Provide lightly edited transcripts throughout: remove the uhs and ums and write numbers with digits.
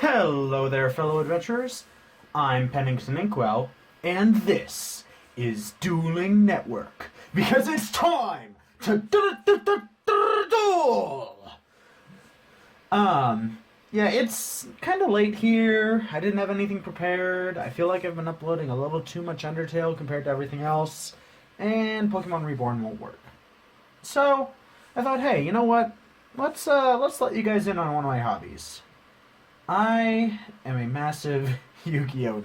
Hello there, fellow adventurers. I'm Pennington Inkwell, and this is Dueling Network, because it's time to duel! Yeah, it's kind of late here. I didn't have anything prepared. I feel like I've been uploading a little too much Undertale compared to everything else, and Pokemon Reborn won't work. So, I thought, hey, you know what? Let's let you guys in on one of my hobbies. I am a massive Yu-Gi-Oh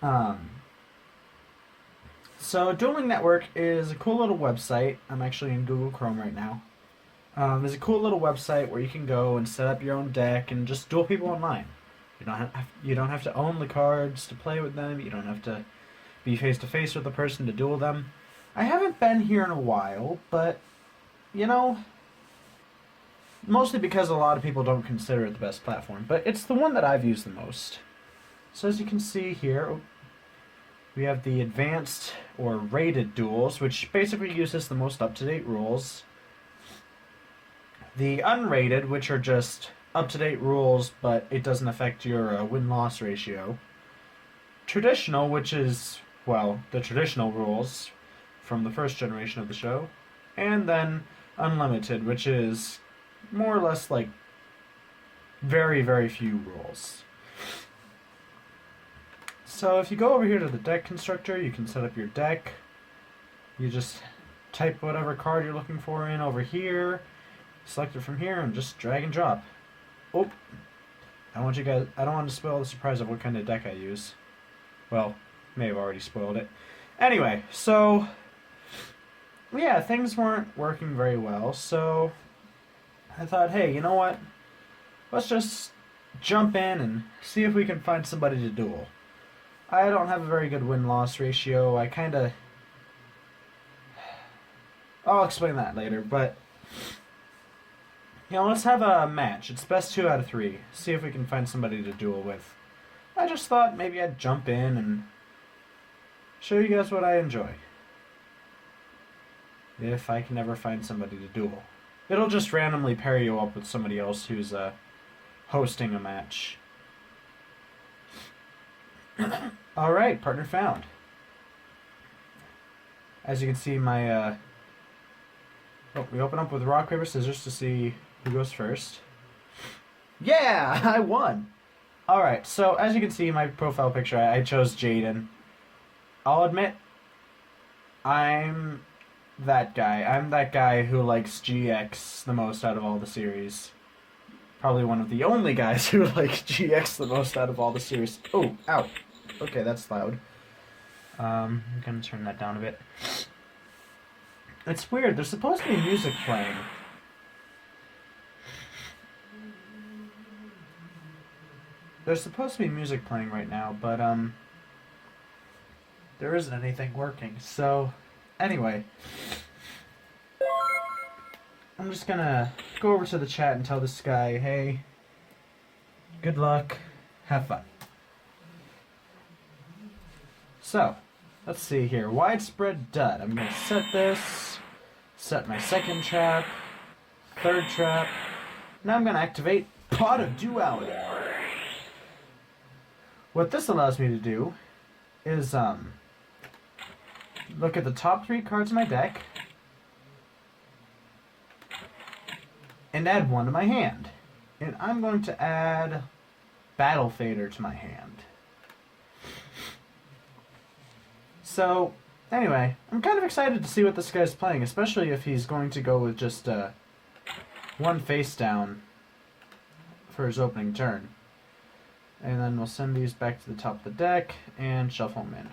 nerd. So Dueling Network is a cool little website. I'm actually in Google Chrome right now. There's a cool little website where you can go and set up your own deck and just duel people online. You don't have to own the cards to play with them. You don't have to be face to face with the person to duel them. I haven't been here in a while, but you know, mostly because a lot of people don't consider it the best platform, but it's the one that I've used the most. So as you can see here, we have the advanced or rated duels, which basically uses the most up-to-date rules. The unrated, which are just up-to-date rules, but it doesn't affect your win-loss ratio. Traditional, which is, well, the traditional rules from the first generation of the show. And then unlimited, which is more or less like very, very few rules. So if you go over here to the deck constructor, you can set up your deck. You just type whatever card you're looking for in over here, select it from here, and just drag and drop. Oh, I don't want to spoil the surprise of what kind of deck I use. Well, may have already spoiled it. Anyway, so yeah, things weren't working very well, so I thought, hey, you know what? Let's just jump in and see if we can find somebody to duel. I don't have a very good win-loss ratio. I'll explain that later, but let's have a match. It's best 2 out of 3. See if we can find somebody to duel with. I just thought maybe I'd jump in and show you guys what I enjoy. If I can ever find somebody to duel. It'll just randomly pair you up with somebody else who's hosting a match. Alright, partner found. As you can see, we open up with rock, paper, scissors to see who goes first. Yeah, I won! Alright, so as you can see in my profile picture, I chose Jaden. I'll admit, I'm that guy. I'm that guy who likes GX the most out of all the series. Probably one of the only guys who like GX the most out of all the series. Oh, ow. Okay, that's loud. I'm gonna turn that down a bit. It's weird, there's supposed to be music playing. There's supposed to be music playing right now, but there isn't anything working, so anyway, I'm just gonna go over to the chat and tell this guy, hey, good luck, have fun. So, let's see here. Widespread dud. I'm gonna set this, set my second trap, third trap. Now I'm gonna activate Pot of Duality. What this allows me to do is look at the top 3 cards in my deck and add one to my hand. And I'm going to add Battle Fader to my hand. So, anyway, I'm kind of excited to see what this guy's playing, especially if he's going to go with just one face down for his opening turn. And then we'll send these back to the top of the deck and shuffle them in.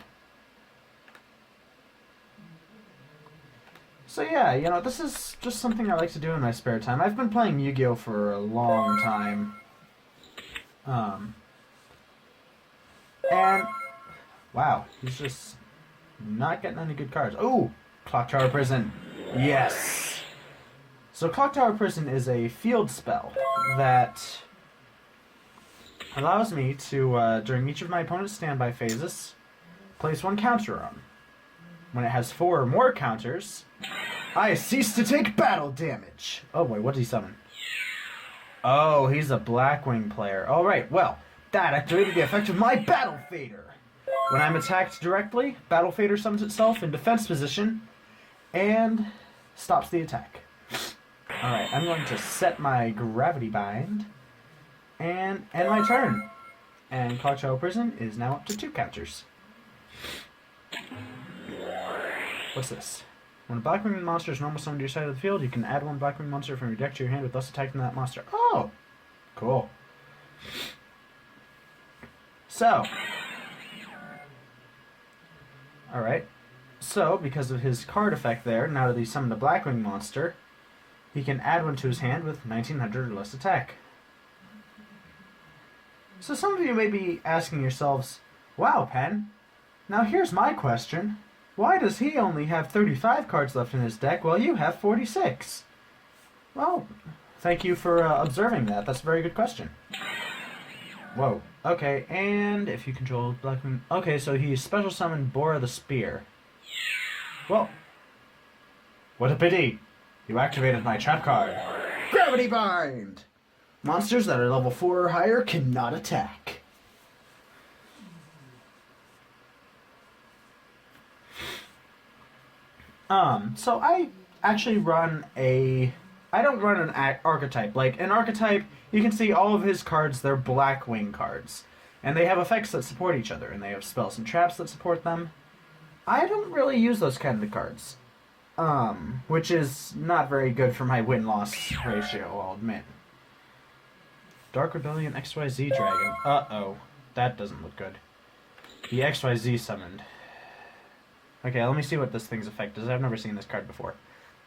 So yeah, this is just something I like to do in my spare time. I've been playing Yu-Gi-Oh for a long time. And, wow, he's just not getting any good cards. Oh, Clock Tower Prison. Yes. So Clock Tower Prison is a field spell that allows me to, during each of my opponent's standby phases, place 1 counter on. When it has 4 or more counters, I cease to take battle damage. Oh boy, what did he summon? Oh, he's a Blackwing player. Alright, well, that activated the effect of my Battle Fader. When I'm attacked directly, Battle Fader summons itself in defense position and stops the attack. Alright, I'm going to set my Gravity Bind and end my turn. And Clock Tower Prison is now up to 2 counters. What's this? When a Blackwing monster is normal summoned to your side of the field, you can add 1 Blackwing monster from your deck to your hand with thus attacking that monster. Oh! Cool. So. Alright. So, because of his card effect there, now that he's summoned a Blackwing monster, he can add 1 to his hand with 1900 or less attack. So some of you may be asking yourselves, wow, Pen, now here's my question. Why does he only have 35 cards left in his deck while you have 46? Well, thank you for observing that. That's a very good question. Whoa. Okay, and if you control Blackwing... Okay, so he special summoned Bora the Spear. Well, what a pity. You activated my trap card. Gravity Bind! Monsters that are level 4 or higher cannot attack. So I actually run a... I don't run an archetype. Like, an archetype, you can see all of his cards, they're Blackwing cards. And they have effects that support each other, and they have spells and traps that support them. I don't really use those kind of cards. Which is not very good for my win-loss ratio, I'll admit. Dark Rebellion XYZ Dragon. Uh-oh. That doesn't look good. The XYZ summoned. Okay, let me see what this thing's effect is. I've never seen this card before.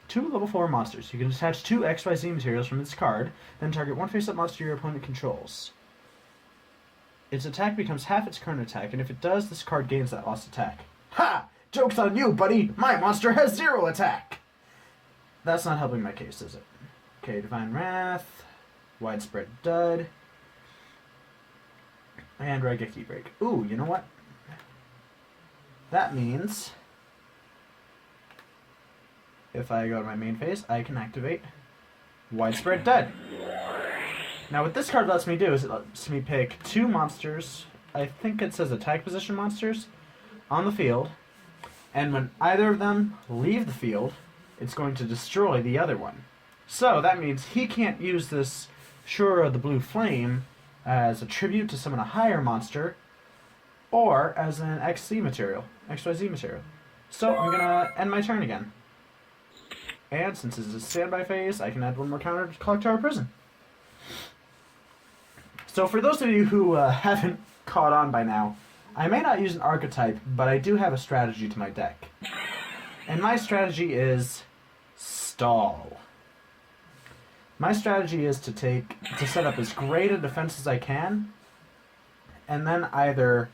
2 level 4 monsters. You can attach 2 XYZ materials from this card, then target 1 face-up monster your opponent controls. Its attack becomes half its current attack, and if it does, this card gains that lost attack. Ha! Joke's on you, buddy! My monster has 0 attack! That's not helping my case, is it? Okay, Divine Wrath, Widespread Dud, and Raigeki Break. Ooh, you know what? That means... if I go to my main phase, I can activate Widespread Dud. Now what this card lets me do is it lets me pick 2 monsters, I think it says attack position monsters, on the field, and when either of them leave the field, it's going to destroy the other one. So that means he can't use this Shura the Blue Flame as a tribute to summon a higher monster, or as an XYZ material. So I'm gonna end my turn again. And since it's a standby phase, I can add 1 more counter to Clock Tower Prison. So for those of you who haven't caught on by now, I may not use an archetype, but I do have a strategy to my deck. And my strategy is stall. My strategy is to set up as great a defense as I can, and then either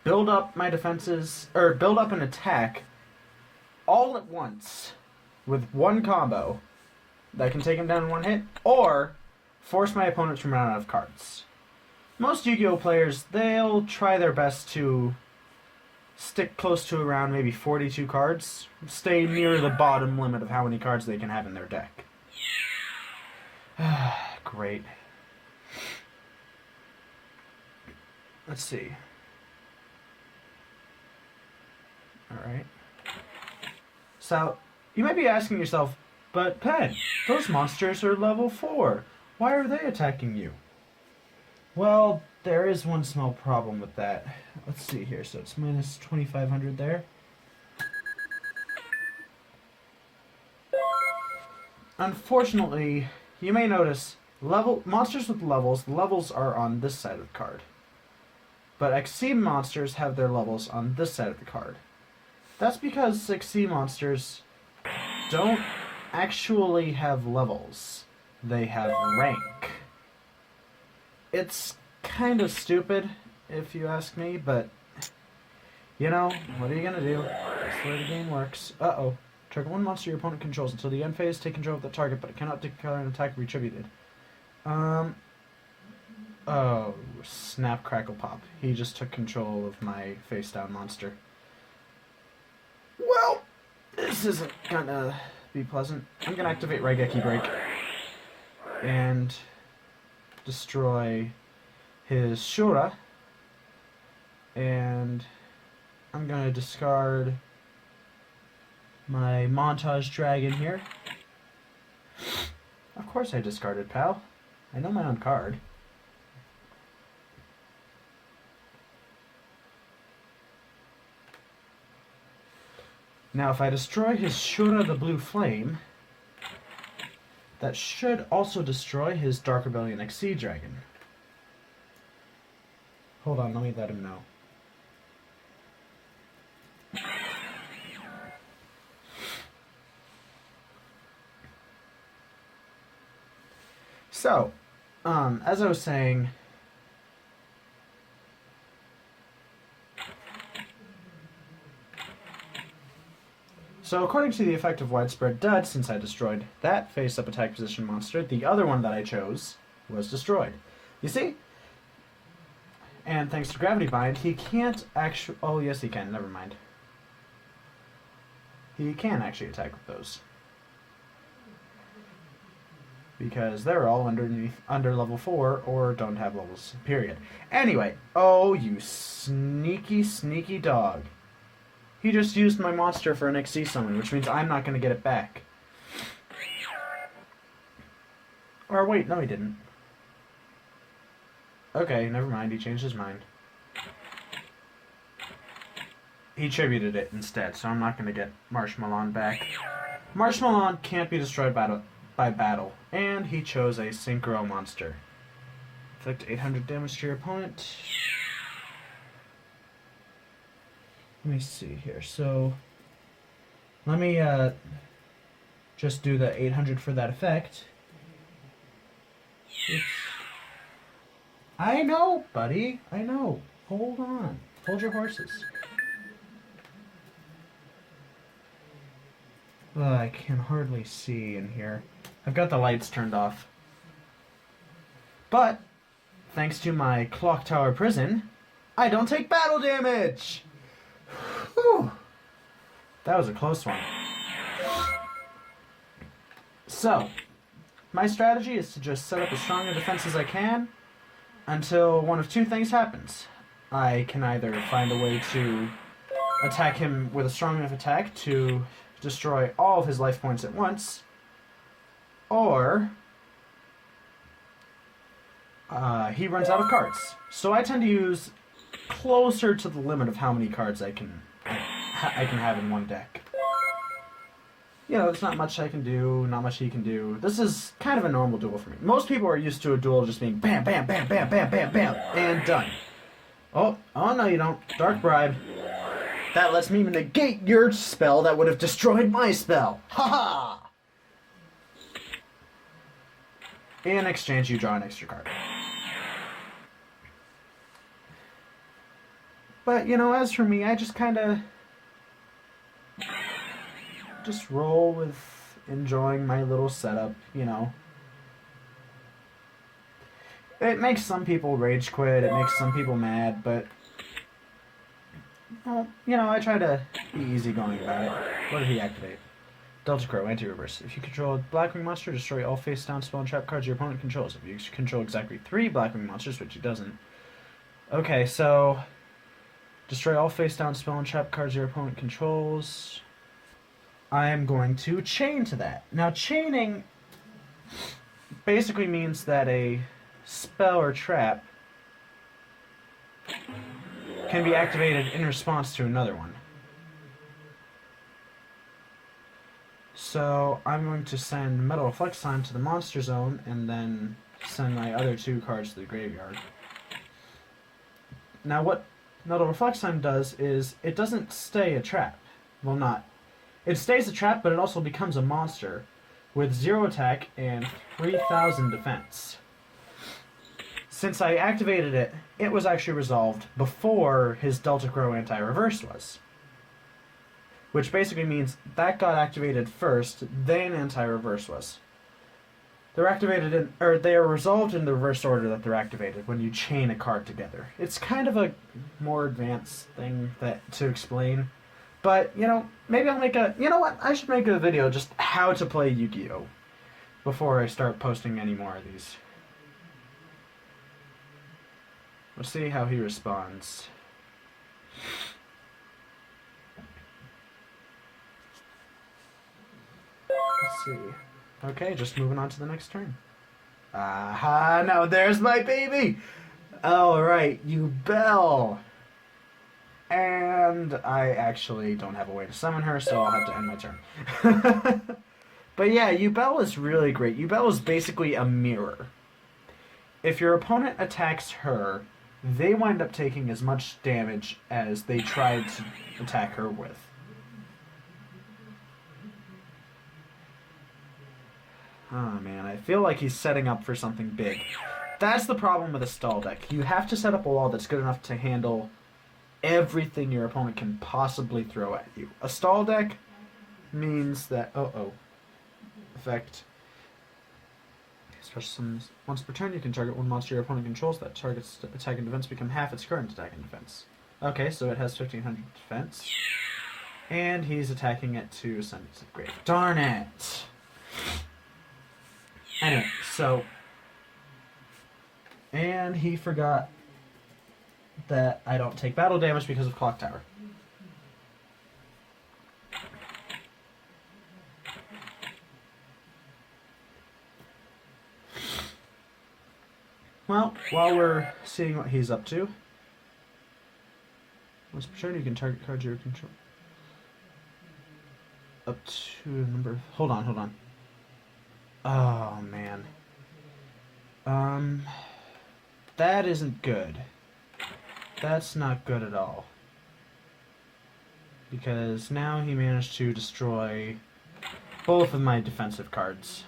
build up my defenses, or build up an attack all at once with 1 combo that can take him down in 1 hit, or force my opponent to run out of cards. Most Yu-Gi-Oh players, they'll try their best to stick close to around maybe 42 cards, stay near the bottom limit of how many cards they can have in their deck. Great. Let's see. Alright. So, you might be asking yourself, but Pen, those monsters are level 4. Why are they attacking you? Well, there is one small problem with that. Let's see here. So it's minus 2,500 there. Unfortunately, you may notice monsters with levels are on this side of the card. But Exceed monsters have their levels on this side of the card. That's because Exceed monsters don't actually have levels. They have rank. It's kind of stupid, if you ask me, but, you know, what are you gonna do? That's the way the game works. Uh-oh. Trigger 1 monster your opponent controls until the end phase, take control of the target, but it cannot declare an attack retributed. Oh, snap, crackle, pop. He just took control of my face-down monster. Well, this isn't gonna be pleasant. I'm gonna activate Raigeki Break. And destroy his Shura. And I'm going to discard my Montage Dragon here. Of course I discarded, pal. I know my own card. Now, if I destroy his Shura the Blue Flame, that should also destroy his Dark Rebellion XC Dragon. Hold on, let me let him know. So, as I was saying, so according to the effect of Widespread Dud, since I destroyed that face-up attack position monster, the other one that I chose was destroyed. You see? And thanks to Gravity Bind, he can't actually... Oh, yes he can, never mind. He can actually attack with those. Because they're all under level 4 or don't have levels, period. Anyway, oh, you sneaky, sneaky dog. He just used my monster for an XC summon, which means I'm not going to get it back. Or wait, no he didn't. Okay, never mind, he changed his mind. He tributed it instead, so I'm not going to get Marshmallow back. Marshmallow can't be destroyed by battle, and he chose a Synchro monster. Inflict 800 damage to your opponent. Let me see here. So, let me just do the 800 for that effect. Oops. I know, buddy. I know. Hold on. Hold your horses. I can hardly see in here. I've got the lights turned off. But, thanks to my Clock Tower Prison, I don't take battle damage! Whew. That was a close one. So, my strategy is to just set up as strong a defense as I can until one of two things happens. I can either find a way to attack him with a strong enough attack to destroy all of his life points at once, or he runs out of cards. So I tend to use closer to the limit of how many cards I can have in one deck. You know, there's not much I can do, not much he can do. This is kind of a normal duel for me. Most people are used to a duel just being bam, bam, bam, bam, bam, bam, bam, and done. Oh no you don't. Dark Bribe. That lets me negate your spell that would have destroyed my spell. Haha! In exchange, you draw an extra card. But, you know, as for me, I just kind of just roll with enjoying my little setup, you know. It makes some people rage quit, it makes some people mad, but, well, you know, I try to be easygoing about it. What did he activate? Delta Crow, anti-reverse. If you control a Blackwing monster, destroy all face-down spell and trap cards your opponent controls. If you control exactly 3 Blackwing monsters, which he doesn't. Okay, so destroy all face-down spell and trap cards your opponent controls. I am going to chain to that. Now, chaining basically means that a spell or trap can be activated in response to another one. So I'm going to send Metal Reflect Sign to the monster zone and then send my other 2 cards to the graveyard. Now what Metal Reflect Sign does is it doesn't stay a trap. Well, not. It stays a trap, but it also becomes a monster with 0 attack and 3,000 defense. Since I activated it, it was actually resolved before his Delta Crow anti-reverse was. Which basically means that got activated first, then anti-reverse was. They're activated in, or they are resolved in the reverse order that they're activated when you chain a card together. It's kind of a more advanced thing to explain. But, you know, maybe I'll make a... You know what? I should make a video just how to play Yu-Gi-Oh! Before I start posting any more of these. Let's see how he responds. Let's see. Okay, just moving on to the next turn. Aha, now there's my baby! Alright, you bell! And I actually don't have a way to summon her, so I'll have to end my turn. But yeah, Yubel is really great. Yubel is basically a mirror. If your opponent attacks her, they wind up taking as much damage as they tried to attack her with. Oh man, I feel like he's setting up for something big. That's the problem with a stall deck. You have to set up a wall that's good enough to handle everything your opponent can possibly throw at you. A stall deck means that... Effect. Special summons. Once per turn, you can target one monster your opponent controls. That target's attack and defense become half its current attack and defense. Okay, so it has 1500 defense. And he's attacking it to send it to the grave. Darn it! Anyway, so... And he forgot that I don't take battle damage because of Clock Tower. Well, while we're seeing what he's up to, once per turn you can target cards your control. Up to a number. Hold on. Oh man. That isn't good. That's not good at all. Because now he managed to destroy both of my defensive cards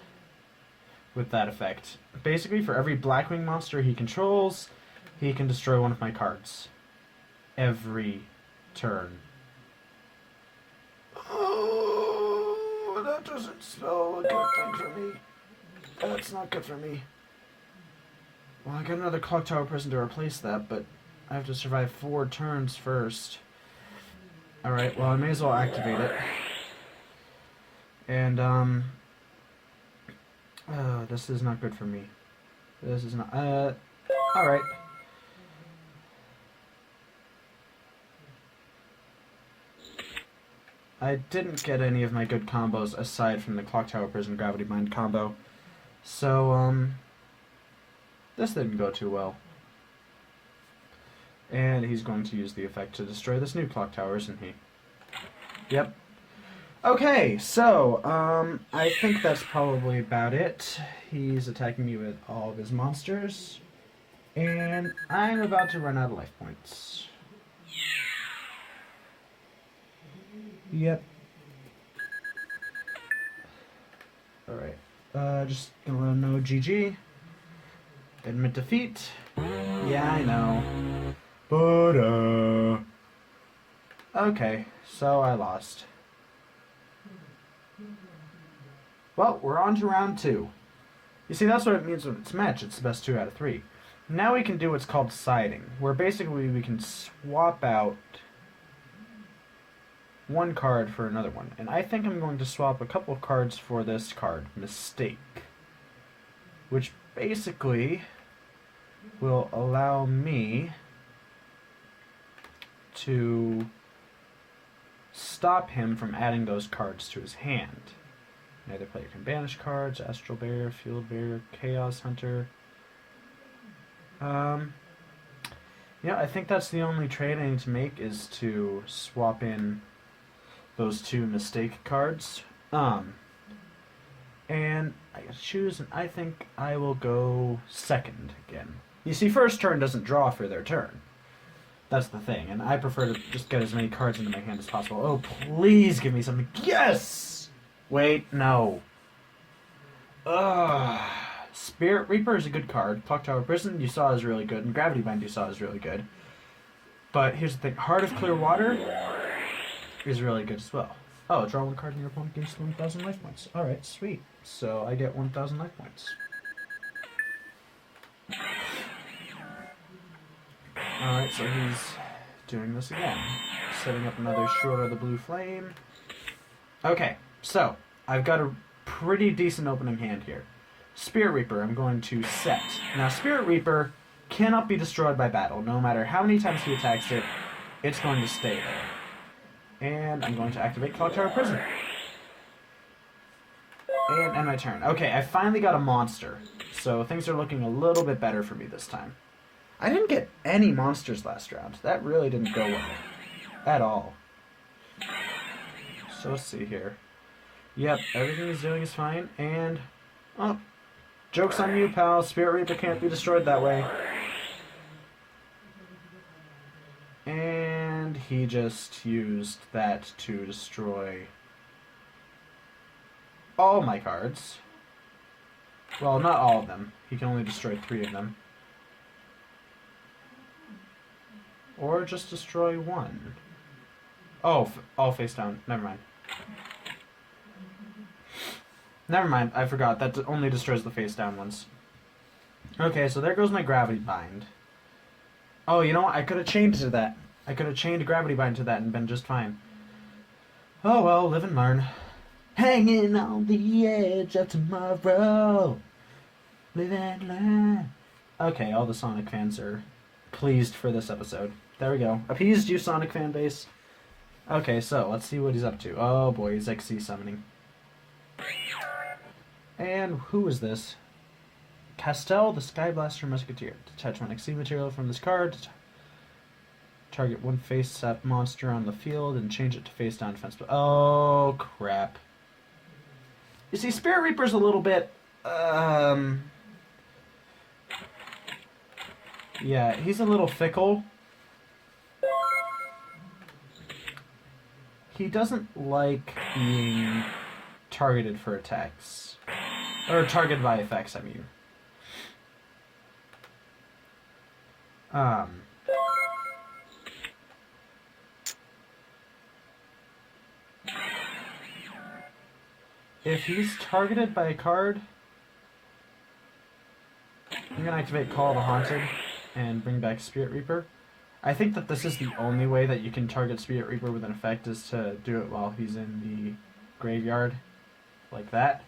with that effect. Basically, for every Blackwing monster he controls, he can destroy one of my cards. Every turn. Oh, that doesn't spell a good thing for me. That's not good for me. Well, I got another Clock Tower Prison to replace that, but I have to survive 4 turns first. Alright, well, I may as well activate it. And, this is not good for me. This is not, alright. I didn't get any of my good combos aside from the Clock Tower Prison Gravity Bind combo. So, this didn't go too well. And he's going to use the effect to destroy this new clock tower, isn't he? Yep. Okay, so, I think that's probably about it. He's attacking me with all of his monsters. And I'm about to run out of life points. Yep. Alright. Just gonna let him know GG. Admit defeat. Yeah, I know. But, okay, so I lost. Well, we're on to round 2. You see, that's what it means when it's match. It's the best 2 out of 3. Now we can do what's called siding, where basically we can swap out one card for another one. And I think I'm going to swap a couple of cards for this card, Mistake. Which basically will allow me to stop him from adding those cards to his hand. Either player can banish cards, Astral Bear, Field Bear, Chaos Hunter. Yeah, I think that's the only trade I need to make is to swap in those 2 Mistake cards. And I gotta choose, and I think I will go second again. You see, first turn doesn't draw for their turn. That's the thing, and I prefer to just get as many cards into my hand as possible. Oh, please give me something. Yes! Wait, no. Ugh. Spirit Reaper is a good card. Clock Tower Prison you saw is really good, and Gravity Bind you saw is really good. But here's the thing, Heart of Clear Water is really good as well. Oh, draw 1 card and your opponent gains 1,000 life points. Alright, sweet. So I get 1,000 life points. Alright, so he's doing this again. Setting up another Shroud of the Blue Flame. Okay, so I've got a pretty decent opening hand here. Spirit Reaper I'm going to set. Now Spirit Reaper cannot be destroyed by battle. No matter how many times he attacks it, it's going to stay there. And I'm going to activate Clock Tower Prison. And end my turn. Okay, I finally got a monster. So things are looking a little bit better for me this time. I didn't get any monsters last round. That really didn't go well. At all. So let's see here. Yep, everything he's doing is fine. And... oh, joke's on you, pal. Spirit Reaper can't be destroyed that way. And he just used that to destroy all my cards. Well, not all of them. He can only destroy 3 of them. Or just destroy 1. Oh, all face down. Never mind. Never mind. I forgot. That only destroys the face down ones. Okay, so there goes my Gravity Bind. Oh, you know what? I could have chained to that. I could have chained Gravity Bind to that and been just fine. Oh well, live and learn. Hanging on the edge of tomorrow. Live and learn. Okay, all the Sonic fans are pleased for this episode. There we go. Appeased you, Sonic fan base. Okay, so let's see what he's up to. Oh boy, he's XC summoning. And who is this? Castel, the Sky Blaster Musketeer. Detach 1 XC material from this card. Target 1 face-up monster on the field and change it to face-down defense. Oh, crap. You see, Spirit Reaper's a little bit... yeah, he's a little fickle. He doesn't like being targeted for attacks. Or targeted by effects, I mean. If he's targeted by a card, I'm going to activate Call of the Haunted and bring back Spirit Reaper. I think that this is the only way that you can target Spirit Reaper with an effect is to do it while he's in the graveyard. Like that.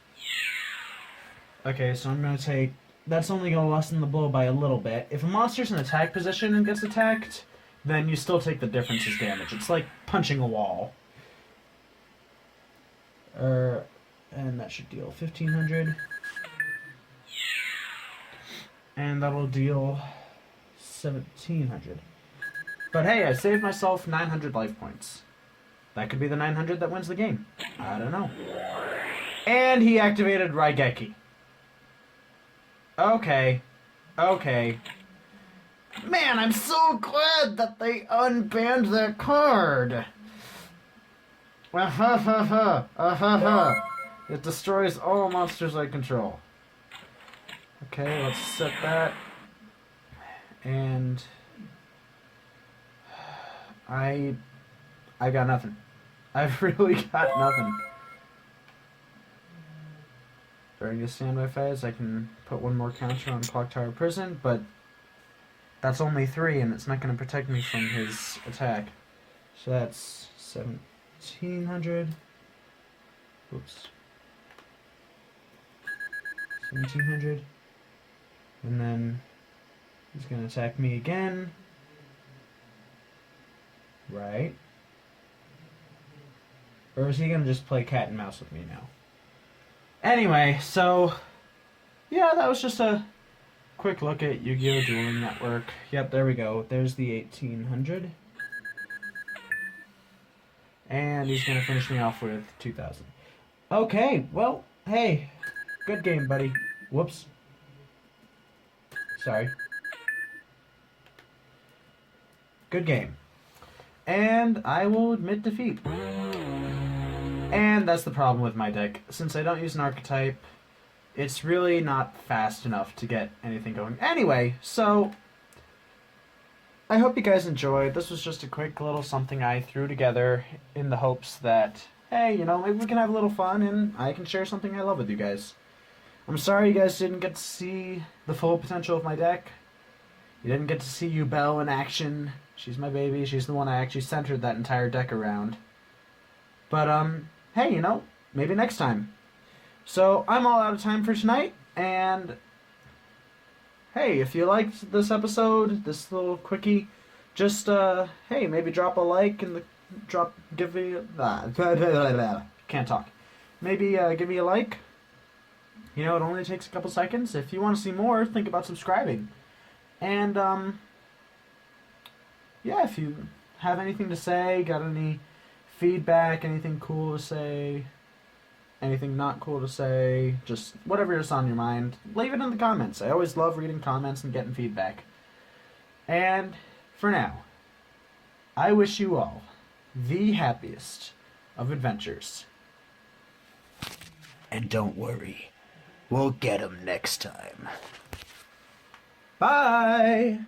Okay, so I'm going to take... that's only going to lessen the blow by a little bit. If a monster's in attack position and gets attacked, then you still take the difference as damage. It's like punching a wall. And that should deal 1,500. And that'll deal 1,700. But hey, I saved myself 900 life points. That could be the 900 that wins the game. I don't know. And he activated Raigeki. Okay. Okay. Man, I'm so glad that they unbanned that card. It destroys all monsters I control. Okay, let's set that. And I got nothing. I've really got nothing. During a standby phase, I can put 1 more counter on Clock Tower Prison, but that's only 3, and it's not going to protect me from his attack. So that's 1,700. Oops. 1,700. And then he's going to attack me again. Right. Or is he going to just play cat and mouse with me now? Anyway, so... yeah, that was just a quick look at Yu-Gi-Oh! Dueling Network. Yep, there we go. There's the 1,800. And he's going to finish me off with 2,000. Okay, well, hey. Good game, buddy. Whoops. Sorry. Good game. And I will admit defeat. And that's the problem with my deck. Since I don't use an archetype, it's really not fast enough to get anything going. Anyway, so I hope you guys enjoyed. This was just a quick little something I threw together in the hopes that, hey, you know, maybe we can have a little fun and I can share something I love with you guys. I'm sorry you guys didn't get to see the full potential of my deck. You didn't get to see Yubel in action. She's my baby. She's the one I actually centered that entire deck around. But, hey, you know, maybe next time. So, I'm all out of time for tonight, and hey, if you liked this episode, this little quickie, just hey, maybe drop a like in the give me can't talk. Maybe give me a like. You know, it only takes a couple seconds. If you want to see more, think about subscribing. And yeah, if you have anything to say, got any feedback, anything cool to say, anything not cool to say, just whatever is on your mind, leave it in the comments. I always love reading comments and getting feedback. And for now, I wish you all the happiest of adventures. And don't worry, we'll get 'em next time. Bye!